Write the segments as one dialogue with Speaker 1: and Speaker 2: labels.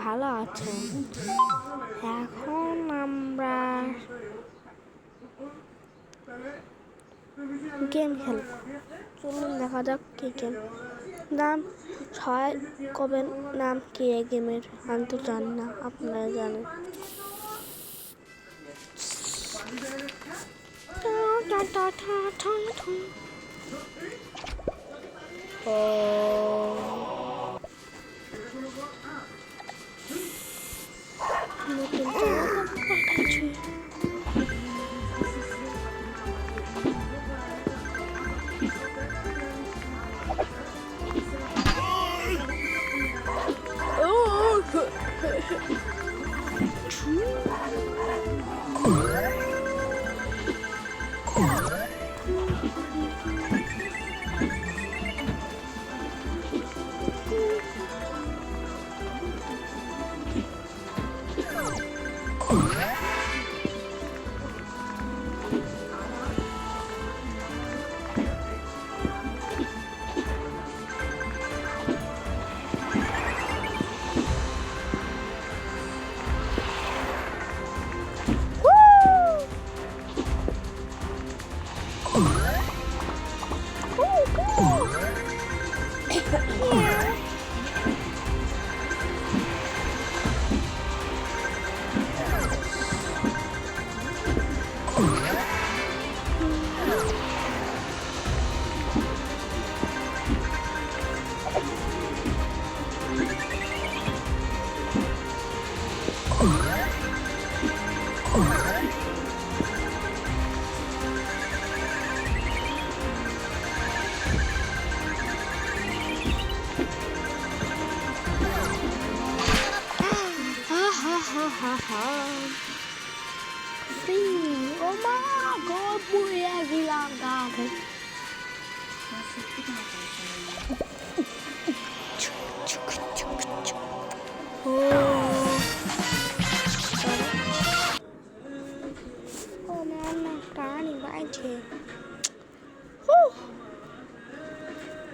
Speaker 1: ভালো আছেন? এখন আমরা গেম খেলব। চলুন দেখা যাক কি গেম। নাম সবাই কবেন নাম কি এই গেমের? আমি তো জানি না, আপনারা জানেন। নতুন পাল্টাইছি। Oh my God, puya gila gabe. Oh man, প্রাণী বাইছে।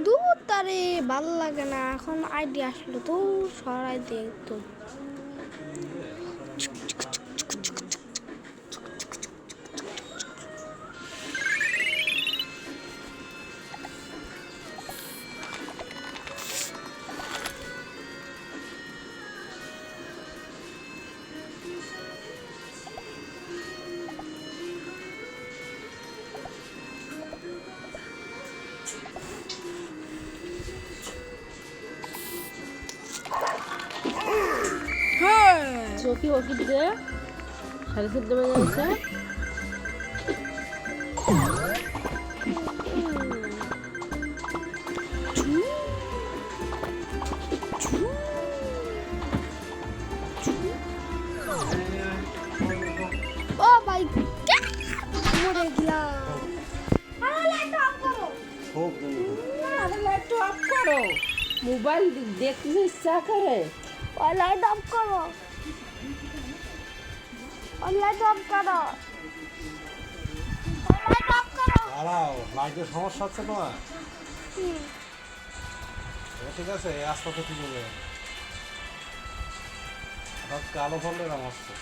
Speaker 1: দূর তারে ভাল লাগে না, এখন আইডিয়া আসলো তো সরাই দেখতো।
Speaker 2: চোখে ওষুধ দিয়ে 7:30 বাজে আছে।
Speaker 1: ও ভাই মরে গেলাম।
Speaker 2: লাইট অফ করো, মোবাইল দেখতে ইচ্ছা করে।
Speaker 1: লাইট অফ করো, লাইট অফ করো, লাইট অফ করো।
Speaker 3: দাঁড়াও, লাইটের সমস্যা হচ্ছে তোমার? ঠিক আছে, আস্তে আস্তে ঠিক হয়ে যাবে। আজকে আলো ফলে এরকম হচ্ছে।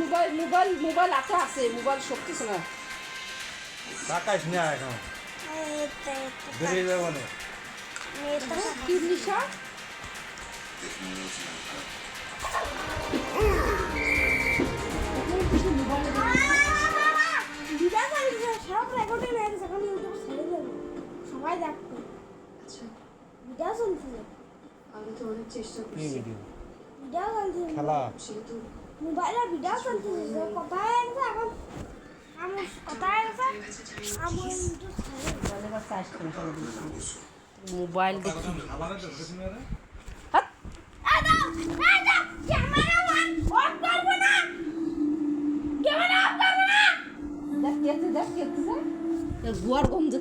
Speaker 2: মোবাইল মোবাইল মোবাইল আছে, মোবাইল শক্তি না।
Speaker 3: তাকাইস না এখন, বেরিয়ে যাবে মানে।
Speaker 2: কি নিশা?
Speaker 1: সবাই দেখতো ভিডিও চলছিল।
Speaker 4: আমি তো অনেক চেষ্টা
Speaker 3: কি
Speaker 4: করছি।
Speaker 3: ভিডিও?
Speaker 1: ভিডিও চলছিল,
Speaker 3: খেলা?
Speaker 4: যেহেতু
Speaker 1: মোবাইলে ভিডিও চলছিল। কোথায় গেছে এখন? আমার কোথায় গেছে? আমার
Speaker 2: মোবাইল দেখি। গোয়ারগঞ্জ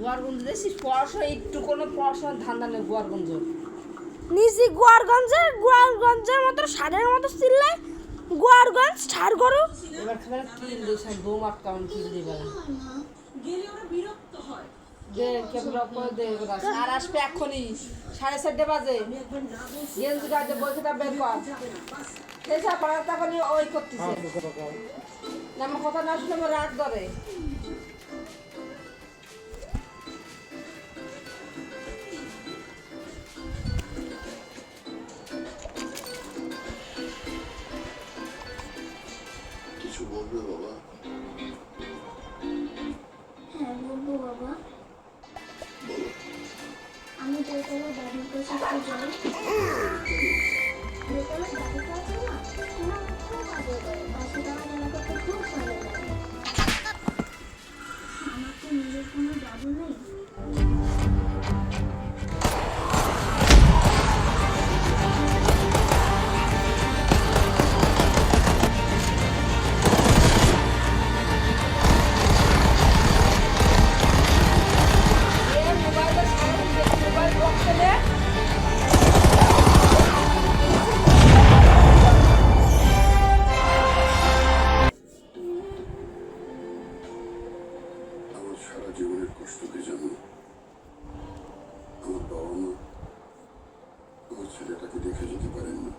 Speaker 2: গোয়ারগঞ্জ দেখছিস? পড়াশোনা একটু কোনো পড়াশোনার ধান্দা নেই গোয়ারগঞ্জ।
Speaker 1: নিজে গোয়ারগঞ্জের মতো ষাঁড়ের মতো চিল্লায়। গোয়ারগঞ্জ ষাঁড় গরু।
Speaker 2: এবার খাবার কিল দে সাই বউ আটকাউন কিল দিবা দে কেবল করে দে এবার আর আসবে এখনই 4:30 বাজে গেঞ্জি গাড়িতে বইটা বের কর এসা পাড়াটা করে ওই করতেছে না আমার কথা না শুনে আমার রাগ ধরে
Speaker 5: কিছু বলবে বাবা?
Speaker 6: হ্যাঁ বলবো বাবা।
Speaker 5: বলো।
Speaker 6: আমি দোতলা বাড়ির পাশে একটু যাই। দোতলা বাড়িটা আছে না, তোমার খুব ভালো লাগে। পাশে যাওয়া জানা করতে খুব ভালো লাগে। আমার তো নিজের কোনো দাদু নেই।
Speaker 2: মোবাইল বক্সে নে
Speaker 5: আমার সারা জীবনের কষ্টকে জানো। আমার বাবা মা আমার ছেলেটাকে দেখে যেতে পারেন না।